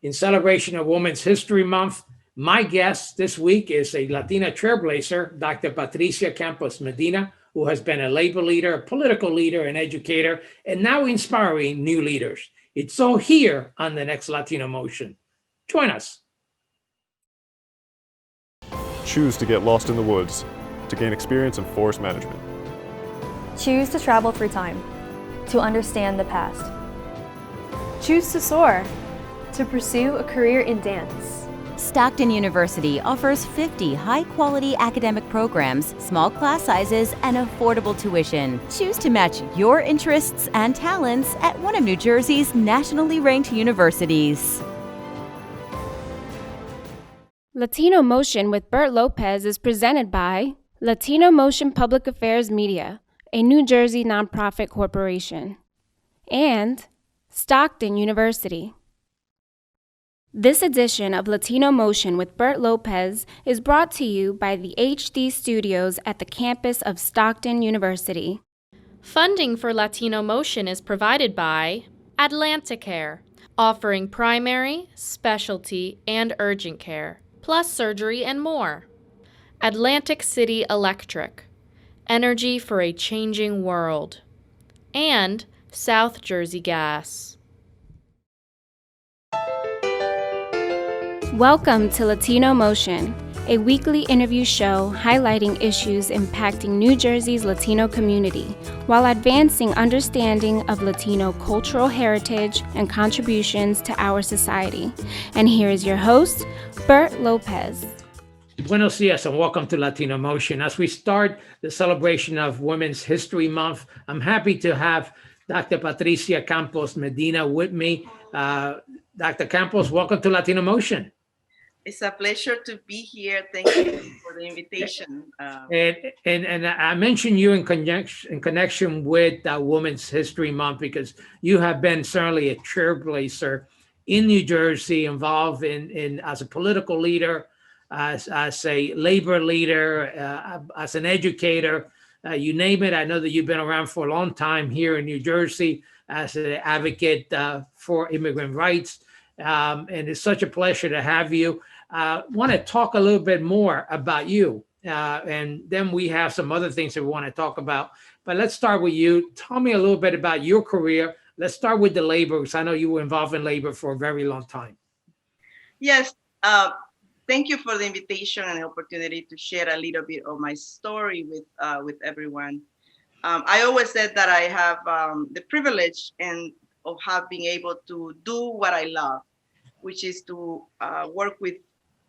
In celebration of Women's History Month, my guest this week is a Latina trailblazer, Dr. Patricia Campos-Medina, who has been a labor leader, a political leader, an educator, and now inspiring new leaders. It's all here on the next Latino Motion. Join us. Choose to get lost in the woods to gain experience in forest management. Choose to travel through time to understand the past. Choose to soar to pursue a career in dance. Stockton University offers 50 high-quality academic programs, small class sizes, and affordable tuition. Choose to match your interests and talents at one of New Jersey's nationally ranked universities. Latino Motion with Bert Lopez is presented by Latino Motion Public Affairs Media, a New Jersey nonprofit corporation, and Stockton University. This edition of Latino Motion with Bert Lopez is brought to you by the HD Studios at the campus of Stockton University. Funding for Latino Motion is provided by Atlanticare, offering primary, specialty, and urgent care, plus surgery and more. Atlantic City Electric, energy for a changing world. And South Jersey Gas. Welcome to Latino Motion, a weekly interview show highlighting issues impacting New Jersey's Latino community while advancing understanding of Latino cultural heritage and contributions to our society. And here is your host, Bert Lopez. Buenos dias and welcome to Latino Motion. As we start the celebration of Women's History Month, I'm happy to have Dr. Patricia Campos-Medina with me. Dr. Campos, welcome to Latino Motion. It's a pleasure to be here. Thank you for the invitation. And I mentioned you in connection with Women's History Month because you have been certainly a trailblazer in New Jersey, involved in as a political leader, as a labor leader, as an educator, you name it. I know that you've been around for a long time here in New Jersey as an advocate for immigrant rights. And it's such a pleasure to have you. Want to talk a little bit more about you. And then we have some other things that we want to talk about. But let's start with you. Tell me a little bit about your career. Let's start with the labor, because I know you were involved in labor for a very long time. Yes. Thank you for the invitation and the opportunity to share a little bit of my story with everyone. I always said that I have the privilege of being able to do what I love, which is to work with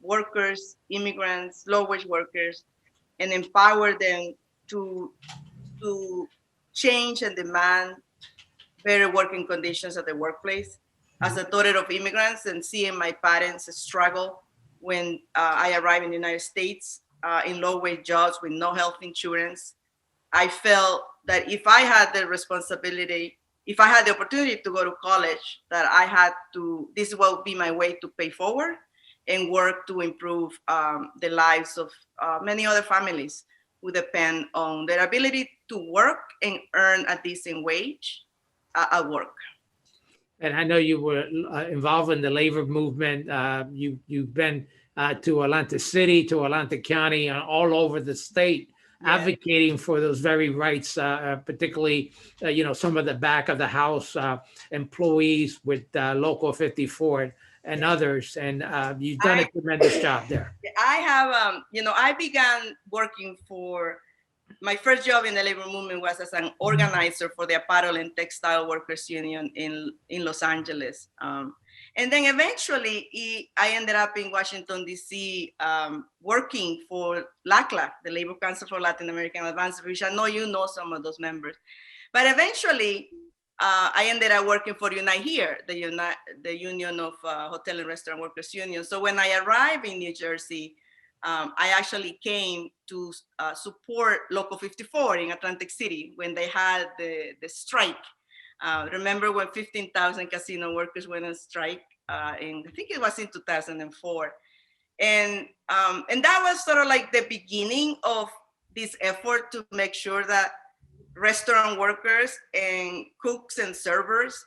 workers, immigrants, low-wage workers, and empower them to change and demand better working conditions at the workplace. As a daughter of immigrants and seeing my parents struggle when I arrived in the United States in low-wage jobs with no health insurance, I felt that if I had the responsibility, if I had the opportunity to go to college, that I had to, this would be my way to pay forward and work to improve the lives of many other families who depend on their ability to work and earn a decent wage at work. And I know you were involved in the labor movement. You've been to Atlantic City, to Atlantic County, and all over the state, advocating for those very rights, particularly, some of the back of the house employees with Local 54 and others. And you've done a tremendous job there. I have, I began working my first job in the labor movement was as an organizer for the Apparel and Textile Workers Union in Los Angeles. And then eventually I ended up in Washington, D.C., working for LACLA, the Labor Council for Latin American Advancement, which I know you know some of those members. But eventually, I ended up working for Unite Here, the Union of Hotel and Restaurant Workers Union. So when I arrived in New Jersey, I actually came to support Local 54 in Atlantic City when they had the strike. Remember when 15,000 casino workers went on strike? I think it was in 2004. And that was sort of like the beginning of this effort to make sure that restaurant workers and cooks and servers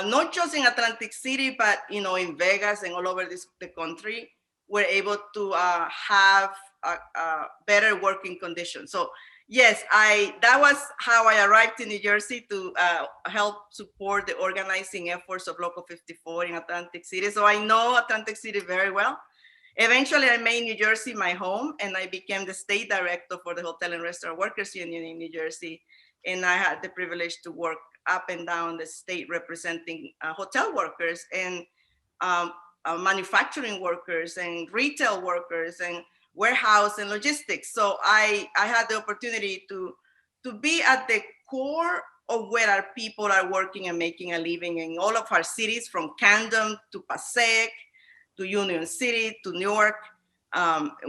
not just in Atlantic City, but in Vegas and all over the country, were able to have better working conditions. So yes, that was how I arrived in New Jersey to help support the organizing efforts of Local 54 in Atlantic City. So I know Atlantic City very well. Eventually, I made New Jersey my home, and I became the state director for the Hotel and Restaurant Workers Union in New Jersey. And I had the privilege to work up and down the state representing hotel workers and manufacturing workers and retail workers and warehouse and logistics. So I had the opportunity to be at the core of where our people are working and making a living in all of our cities, from Camden to Passaic, to Union City, to Newark.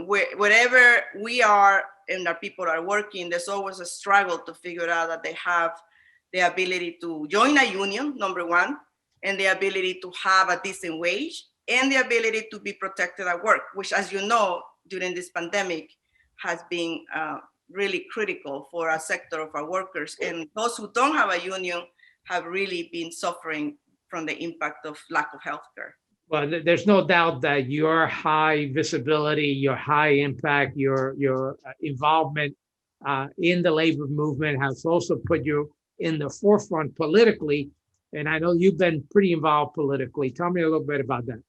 Wherever we are and our people are working, there's always a struggle to figure out that they have the ability to join a union, number one, and the ability to have a decent wage, and the ability to be protected at work, which, as you know, during this pandemic has been really critical for a sector of our workers. And those who don't have a union have really been suffering from the impact of lack of healthcare. Well, there's no doubt that your high visibility, your high impact, your involvement in the labor movement has also put you in the forefront politically. And I know you've been pretty involved politically. Tell me a little bit about that.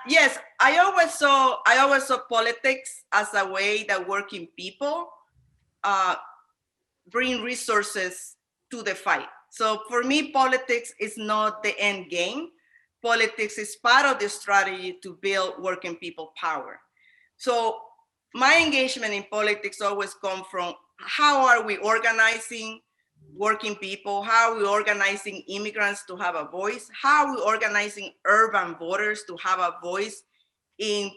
Yes, I always saw politics as a way that working people bring resources to the fight. So for me, politics is not the end game. Politics is part of the strategy to build working people power. So my engagement in politics always comes from how are we organizing working people, how are we organizing immigrants to have a voice, how are we organizing urban voters to have a voice and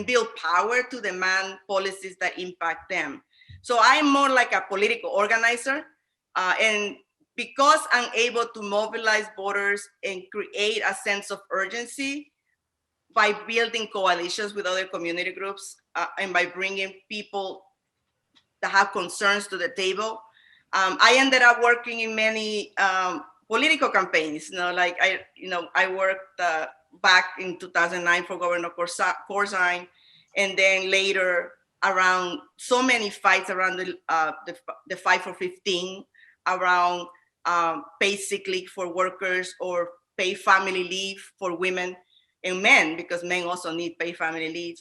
build power to demand policies that impact them. So I'm more like a political organizer, and because I'm able to mobilize voters and create a sense of urgency by building coalitions with other community groups and by bringing people that have concerns to the table, I ended up working in many political campaigns. I worked back in 2009 for Governor Corzine, and then later around so many fights around the Fight for 15, around basically for workers, or paid family leave for women and men, because men also need paid family leave.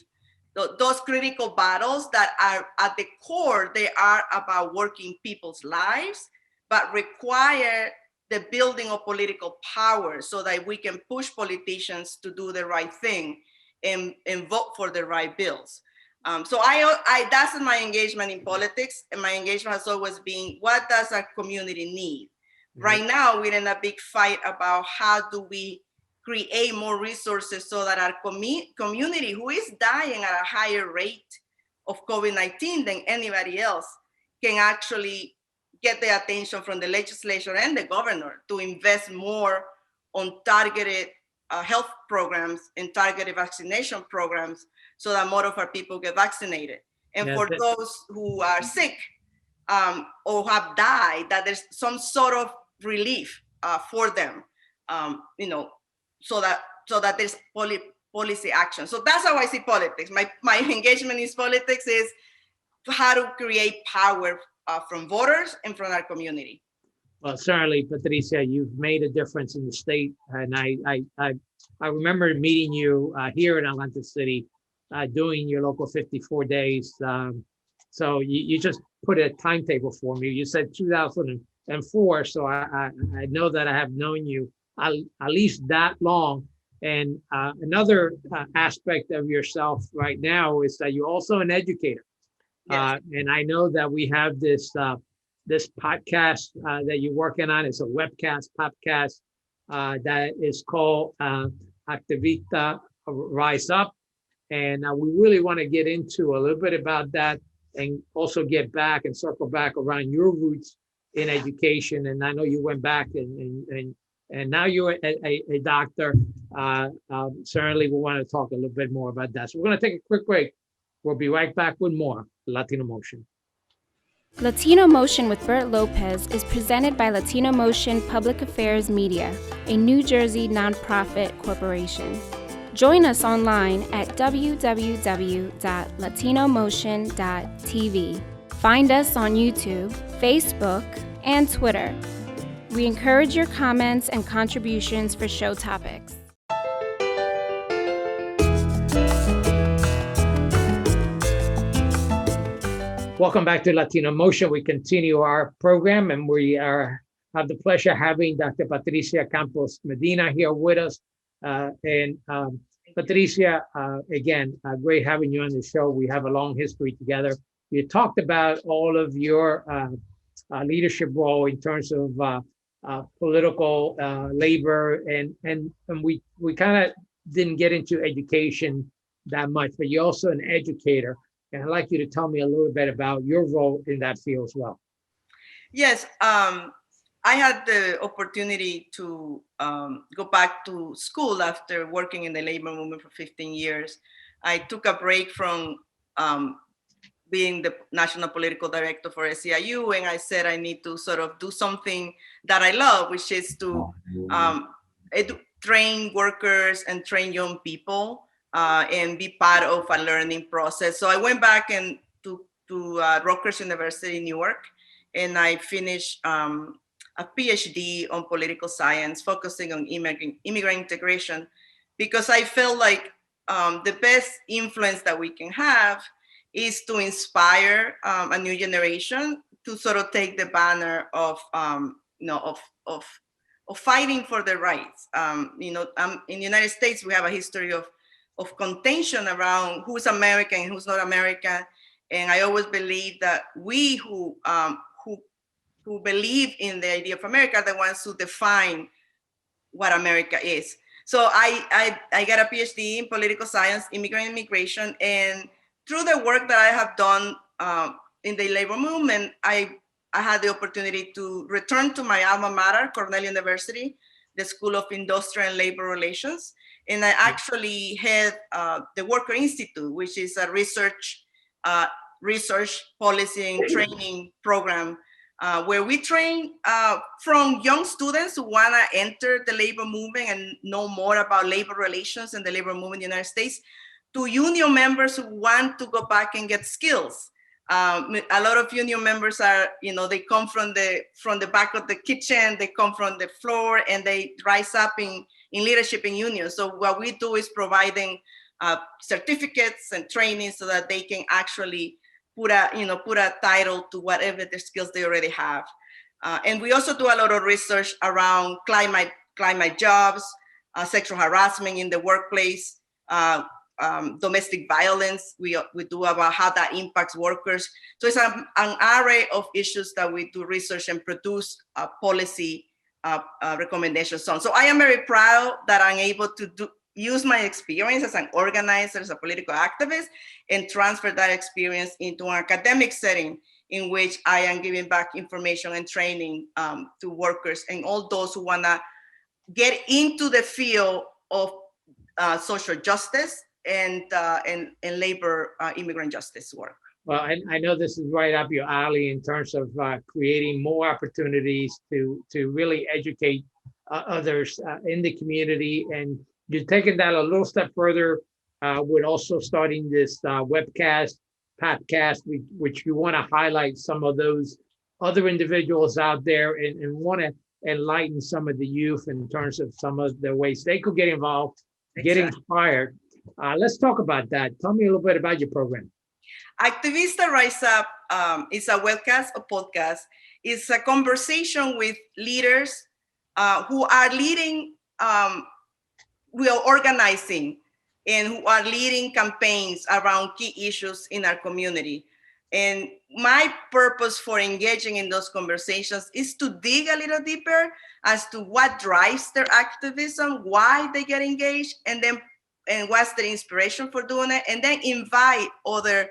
Those critical battles that are at the core, they are about working people's lives, but require the building of political power so that we can push politicians to do the right thing and vote for the right bills. So that's my engagement in politics, and my engagement has always been, what does our community need? Mm-hmm. Right now, we're in a big fight about how do we create more resources so that our community, who is dying at a higher rate of COVID-19 than anybody else, can actually get the attention from the legislature and the governor to invest more on targeted health programs and targeted vaccination programs so that more of our people get vaccinated. And for those who are sick or have died, that there's some sort of relief for them, so that there's policy action. So that's how I see politics. My engagement in politics is how to create power from voters and from our community. Well, certainly, Patricia, you've made a difference in the state, and I remember meeting you here in Atlantic City, doing your local 54 days. So you just put a timetable for me. You said 2004, so I know that I have known you at least that long. And another aspect of yourself right now is that you're also an educator. Yes. And I know that we have this podcast that you're working on. It's a webcast podcast that is called Activista Rise Up. And we really want to get into a little bit about that, and also get back and circle back around your roots in education. And I know you went back and now you're a doctor. Certainly we want to talk a little bit more about that. So we're going to take a quick break. We'll be right back with more Latino Motion. Latino Motion with Bert Lopez is presented by Latino Motion Public Affairs Media, a New Jersey nonprofit corporation. Join us online at www.latinomotion.tv. Find us on YouTube, Facebook, and Twitter. We encourage your comments and contributions for show topics. Welcome back to Latino Motion. We continue our program, and we have the pleasure of having Dr. Patricia Campos-Medina here with us. Patricia, again, great having you on the show. We have a long history together. You talked about all of your leadership role in terms of political labor, and we kind of didn't get into education that much, but you're also an educator. And I'd like you to tell me a little bit about your role in that field as well. Yes, I had the opportunity to go back to school after working in the labor movement for 15 years. I took a break from being the national political director for SEIU, and I said I need to sort of do something that I love, which is to train workers and train young people. And be part of a learning process. So I went back to Rutgers University in New York, and I finished a PhD on political science, focusing on immigrant integration, because I felt like the best influence that we can have is to inspire a new generation to sort of take the banner of fighting for their rights. In the United States, we have a history of contention around who's American and who's not American, and I always believe that we who believe in the idea of America are the ones who define what America is. So I got a PhD in political science, immigrant immigration, and through the work that I have done in the labor movement, I had the opportunity to return to my alma mater, Cornell University, the School of Industrial and Labor Relations. And I actually had the Worker Institute, which is a research policy and training program where we train from young students who want to enter the labor movement and know more about labor relations and the labor movement in the United States, to union members who want to go back and get skills. A lot of union members are, they come from the back of the kitchen, they come from the floor, and they rise up in leadership in unions. So what we do is providing certificates and training so that they can actually put a title to whatever the skills they already have. And we also do a lot of research around climate jobs, sexual harassment in the workplace, domestic violence. We do about how that impacts workers. So it's an array of issues that we do research and produce policy recommendations on. So I am very proud that I'm able to use my experience as an organizer, as a political activist, and transfer that experience into an academic setting in which I am giving back information and training to workers and all those who want to get into the field of social justice and labor immigrant justice work. Well, I know this is right up your alley in terms of creating more opportunities to really educate others in the community. And you're taking that a little step further with also starting this webcast, podcast, which you want to highlight some of those other individuals out there and want to enlighten some of the youth in terms of some of the ways they could get involved, get inspired. Let's talk about that. Tell me a little bit about your program. Activista Rise Up is a webcast, a podcast. It's a conversation with leaders who are leading, who are organizing, and who are leading campaigns around key issues in our community. And my purpose for engaging in those conversations is to dig a little deeper as to what drives their activism, why they get engaged, and what's their inspiration for doing it, and then invite other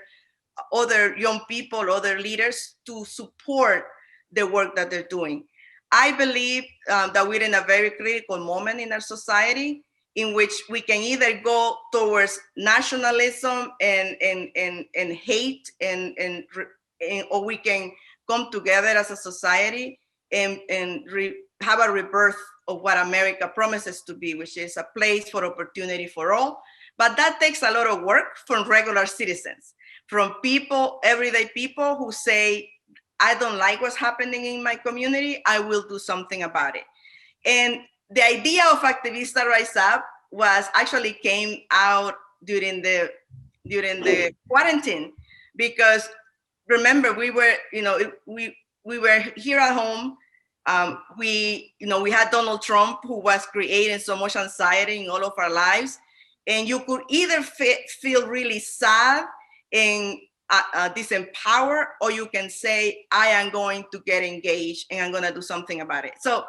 young people, other leaders to support the work that they're doing. I believe that we're in a very critical moment in our society in which we can either go towards nationalism and hate, or we can come together as a society and have a rebirth of what America promises to be, which is a place for opportunity for all. But that takes a lot of work from regular citizens, from people, everyday people who say, I don't like what's happening in my community, I will do something about it. And the idea of Activista Rise Up was actually came out during the quarantine, because remember, we were, we were here at home. We had Donald Trump, who was creating so much anxiety in all of our lives. And you could either feel really sad and disempowered, or you can say, I am going to get engaged and I'm going to do something about it. So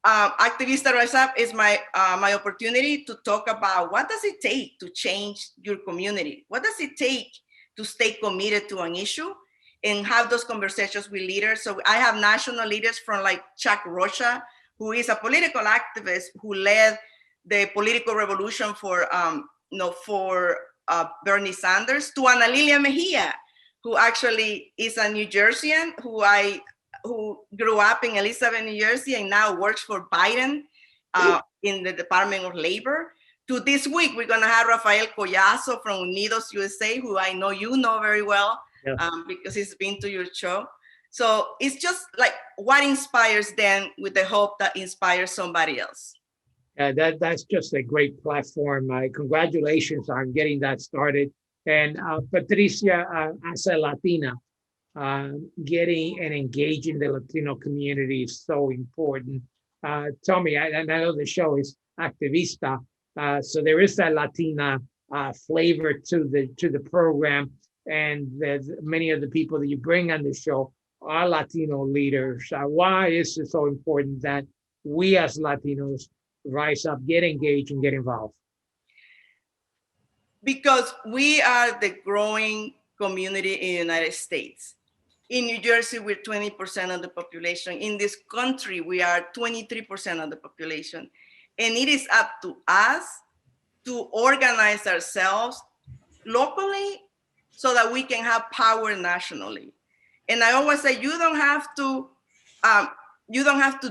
Activista Rise Up is my opportunity to talk about what does it take to change your community? What does it take to stay committed to an issue and have those conversations with leaders? So I have national leaders from like Chuck Rocha, who is a political activist who led the political revolution for Bernie Sanders, to Ana Lilia Mejia, who actually is a New Jerseyan who grew up in Elizabeth, New Jersey, and now works for Biden in the Department of Labor. To this week, we're going to have Rafael Collazo from Unidos USA, who I know you know very well, because he's been to your show. So it's just like what inspires them with the hope that inspires somebody else. That's just a great platform. Congratulations on getting that started. And Patricia, as a Latina, getting and engaging the Latino community is so important. Tell me, and I know the show is Activista, so there is that Latina flavor to the program, and many of the people that you bring on the show are Latino leaders. Why is it so important that we as Latinos rise up, get engaged, and get involved? Because we are the growing community in the United States. In New Jersey, we're 20% of the population. In this country, we are 23% of the population. And it is up to us to organize ourselves locally so that we can have power nationally. And I always say, you don't have to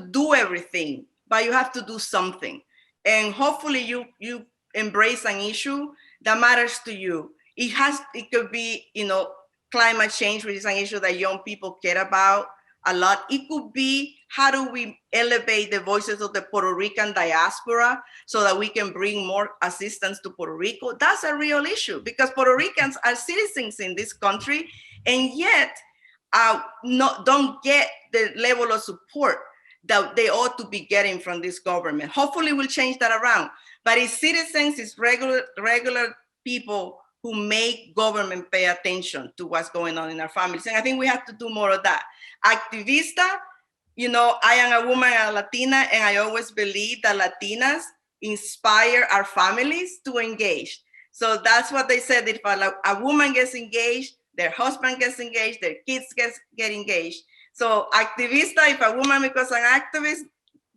do everything, but you have to do something. And hopefully you embrace an issue that matters to you. It could be, climate change, which is an issue that young people care about a lot. It could be, how do we elevate the voices of the Puerto Rican diaspora so that we can bring more assistance to Puerto Rico? That's a real issue, because Puerto Ricans are citizens in this country, and yet don't get the level of support that they ought to be getting from this government. Hopefully we'll change that around. But it's citizens, it's regular people who make government pay attention to what's going on in our families. And I think we have to do more of that. Activista, I am a woman, a Latina, and I always believe that Latinas inspire our families to engage. So that's what they said. If a woman gets engaged, their husband gets engaged, their kids get engaged. So Activista, if a woman becomes an activist,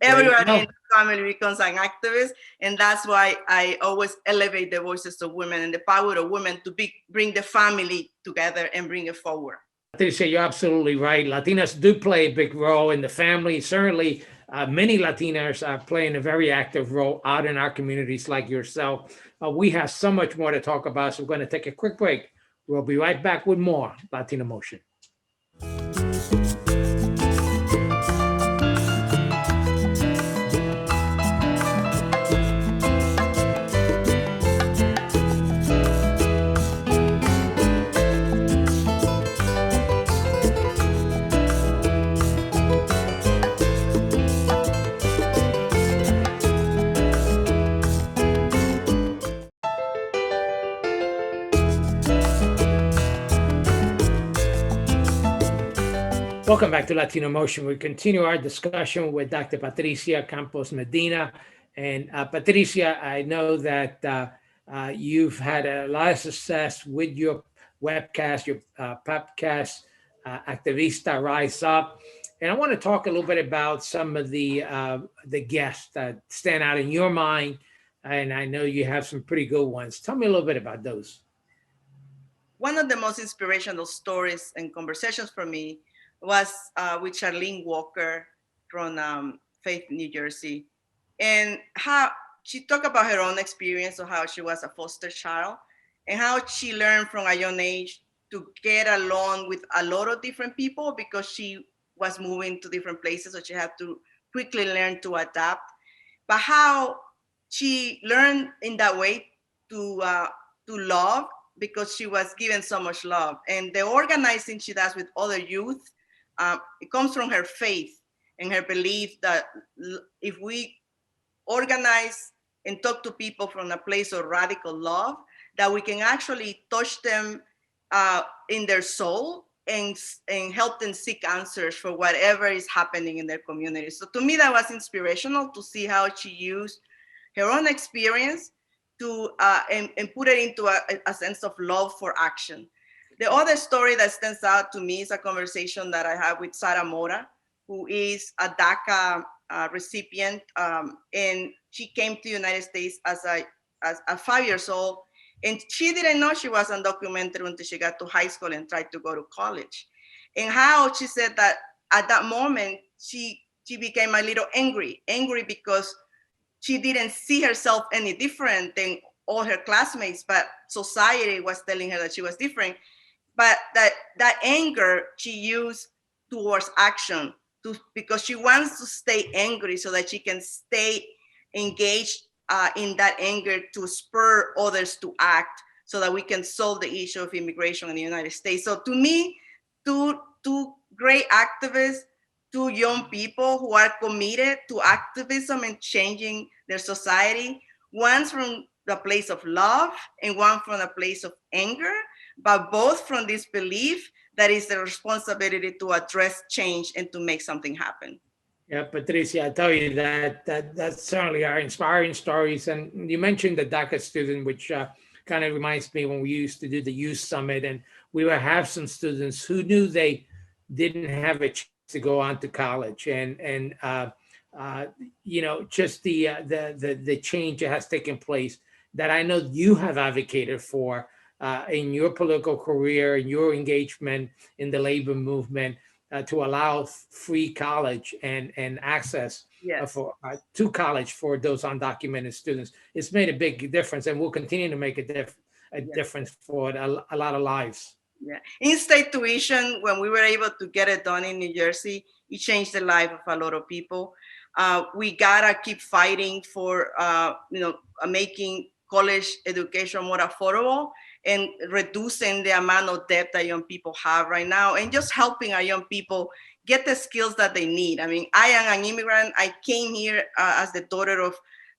everybody in the family becomes an activist. And that's why I always elevate the voices of women and the power of women to bring the family together and bring it forward. Patricia, you're absolutely right. Latinas do play a big role in the family. Certainly, many Latinas are playing a very active role out in our communities like yourself. We have so much more to talk about, so we're going to take a quick break. We'll be right back with more Latino Motion. Welcome back to Latino Motion. We continue our discussion with Dr. Patricia Campos-Medina. And Patricia, I know that you've had a lot of success with your webcast, your podcast, Activista Rise Up. And I want to talk a little bit about some of the guests that stand out in your mind. And I know you have some pretty good ones. Tell me a little bit about those. One of the most inspirational stories and conversations for me was with Charlene Walker from Faith, New Jersey. And how she talked about her own experience of how she was a foster child and how she learned from a young age to get along with a lot of different people because she was moving to different places, so she had to quickly learn to adapt. But how she learned in that way to love because she was given so much love. And the organizing she does with other youth, it comes from her faith and her belief that if we organize and talk to people from a place of radical love, that we can actually touch them in their soul and help them seek answers for whatever is happening in their community. So to me, that was inspirational to see how she used her own experience to and put it into a sense of love for action. The other story that stands out to me is a conversation that I have with Sara Mora, who is a DACA recipient, and she came to the United States as a 5 years old, and she didn't know she was undocumented until she got to high school and tried to go to college. And how she said that at that moment she became a little angry because she didn't see herself any different than all her classmates, but society was telling her that she was different. But that anger she used towards action because she wants to stay angry so that she can stay engaged in that anger to spur others to act so that we can solve the issue of immigration in the United States. So to me, two great activists, two young people who are committed to activism and changing their society, one from the place of love and one from a place of anger, but both from this belief that it's the responsibility to address change and to make something happen. Yeah, Patricia, I tell you that certainly are inspiring stories. And you mentioned the DACA student, which kind of reminds me when we used to do the youth summit, and we would have some students who knew they didn't have a chance to go on to college, and you know, just the change that has taken place that I know you have advocated for in your political career, in your engagement in the labor movement. To allow free college and access Yes. To college for those undocumented students. It's made a big difference and will continue to make a difference for a lot of lives. Yeah. In-state tuition, when we were able to get it done in New Jersey, it changed the life of a lot of people. We gotta keep fighting for making college education more affordable and reducing the amount of debt that young people have right now, and just helping our young people get the skills that they need. I mean, I am an immigrant. I came here as the daughter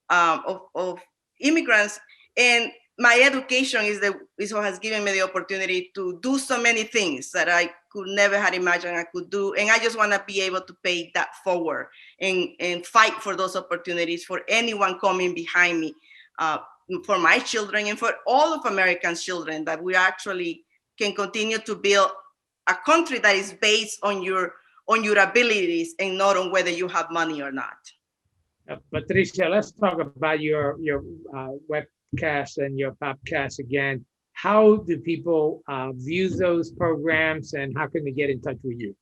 of immigrants, and my education is what has given me the opportunity to do so many things that I could never have imagined I could do. And I just want to be able to pay that forward and fight for those opportunities for anyone coming behind me. For my children and for all of Americans' children, that we actually can continue to build a country that is based on your abilities and not on whether you have money or not. Patricia, let's talk about your webcast and your podcast again. How do people view those programs, and how can they get in touch with you?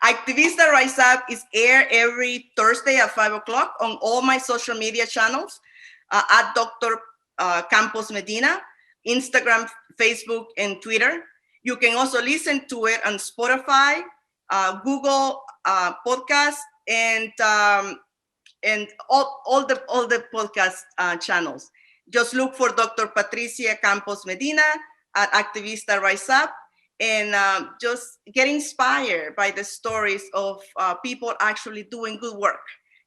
Activista Rise Up is aired every Thursday at 5 o'clock on all my social media channels at Dr. Campos-Medina, Instagram, Facebook, and Twitter. You can also listen to it on Spotify, Google Podcasts, and all the podcast channels. Just look for Dr. Patricia Campos-Medina at Activista Rise Up, and just get inspired by the stories of people actually doing good work.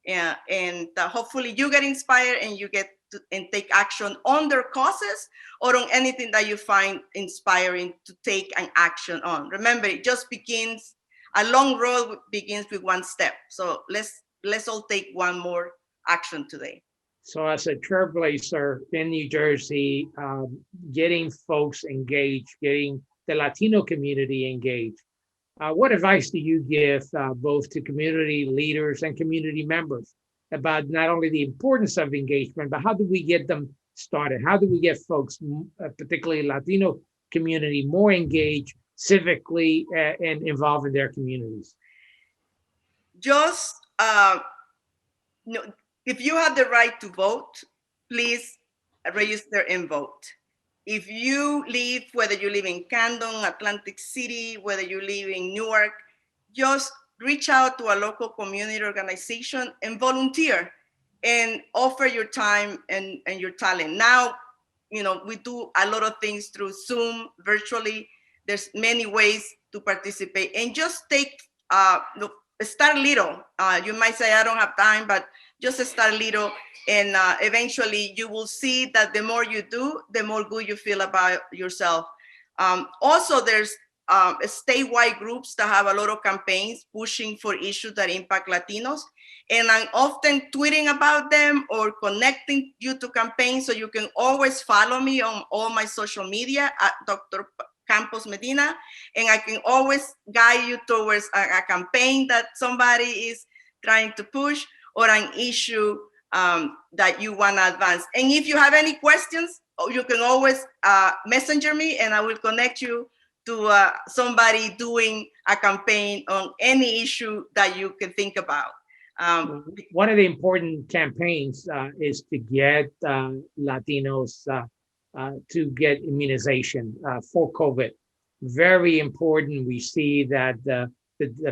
And hopefully you get inspired and you get and take action on their causes or on anything that you find inspiring to take an action on. Remember, it just begins, a long road begins with one step. So let's all take one more action today. So as a trailblazer in New Jersey, getting folks engaged, getting the Latino community engaged, what advice do you give both to community leaders and community members about not only the importance of engagement, but how do we get them started? How do we get folks, particularly Latino community, more engaged civically and involved in their communities? Just no, if you have the right to vote, please register and vote. If you live, whether you live in Camden, Atlantic City, whether you live in Newark, just reach out to a local community organization and volunteer and offer your time and your talent. Now, we do a lot of things through Zoom, virtually. There's many ways to participate, and just start little. You might say, I don't have time, but just start little, and eventually you will see that the more you do, the more good you feel about yourself. Also, there's statewide groups that have a lot of campaigns pushing for issues that impact Latinos. And I'm often tweeting about them or connecting you to campaigns. So you can always follow me on all my social media at Dr. Campos-Medina. And I can always guide you towards a campaign that somebody is trying to push or an issue that you want to advance. And if you have any questions, you can always messenger me and I will connect you to somebody doing a campaign on any issue that you can think about. One of the important campaigns is to get Latinos to get immunization for COVID. Very important. We see that the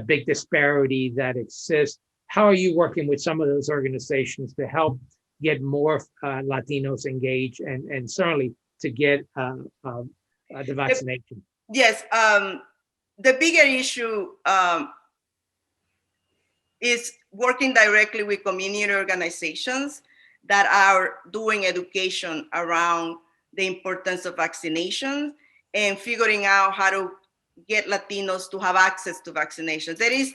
big disparity that exists. How are you working with some of those organizations to help get more Latinos engaged and certainly to get the vaccination? Yes, the bigger issue is working directly with community organizations that are doing education around the importance of vaccinations and figuring out how to get Latinos to have access to vaccinations. There is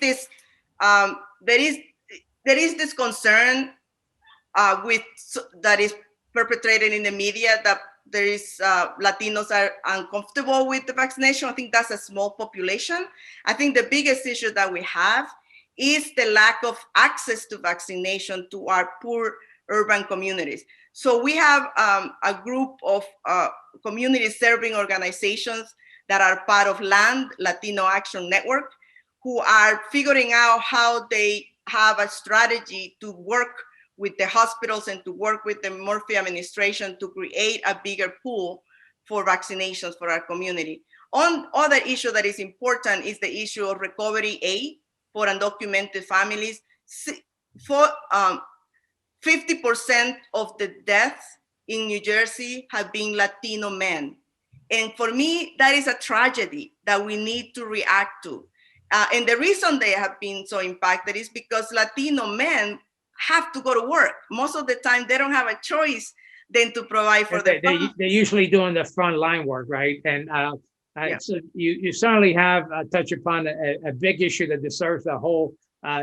this concern that is perpetrated in the media that there is Latinos are uncomfortable with the vaccination. I think that's a small population. I think the biggest issue that we have is the lack of access to vaccination to our poor urban communities. So we have a group of community serving organizations that are part of LAND, Latino Action Network, who are figuring out how they have a strategy to work with the hospitals and to work with the Murphy administration to create a bigger pool for vaccinations for our community. On other issue that is important is the issue of recovery aid for undocumented families. For 50% of the deaths in New Jersey have been Latino men. And for me, that is a tragedy that we need to react to. And the reason they have been so impacted is because Latino men have to go to work. Most of the time, they don't have a choice than to provide for their families. They're usually doing the front line work, right? And so you certainly have touched upon a big issue that deserves a whole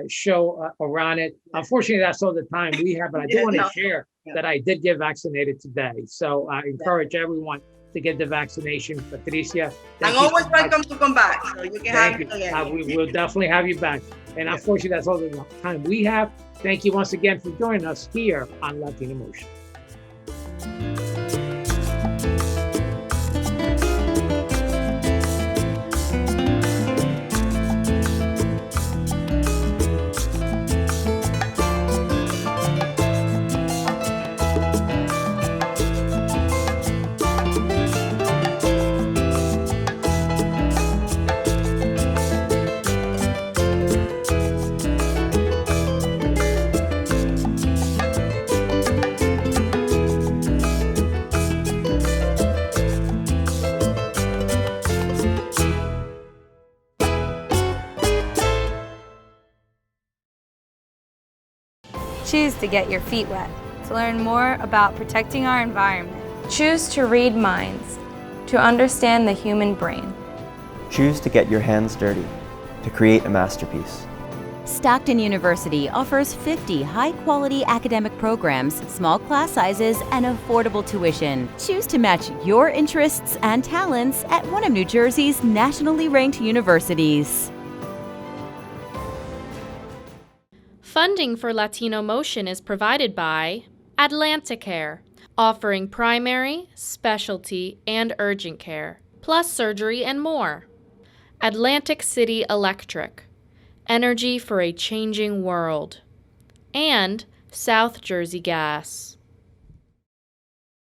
show around it. Unfortunately, that's all the time we have, but I do want to share that I did get vaccinated today. So I encourage everyone to get the vaccination. Patricia, I'm always welcome to come back. So you can have me again. We will definitely have you back. And unfortunately, that's all the time we have. Thank you once again for joining us here on Latino Motion. Choose to get your feet wet, to learn more about protecting our environment. Choose to read minds, to understand the human brain. Choose to get your hands dirty, to create a masterpiece. Stockton University offers 50 high-quality academic programs, small class sizes, and affordable tuition. Choose to match your interests and talents at one of New Jersey's nationally ranked universities. Funding for Latino Motion is provided by Atlanticare, offering primary, specialty, and urgent care, plus surgery and more. Atlantic City Electric, energy for a changing world, and South Jersey Gas.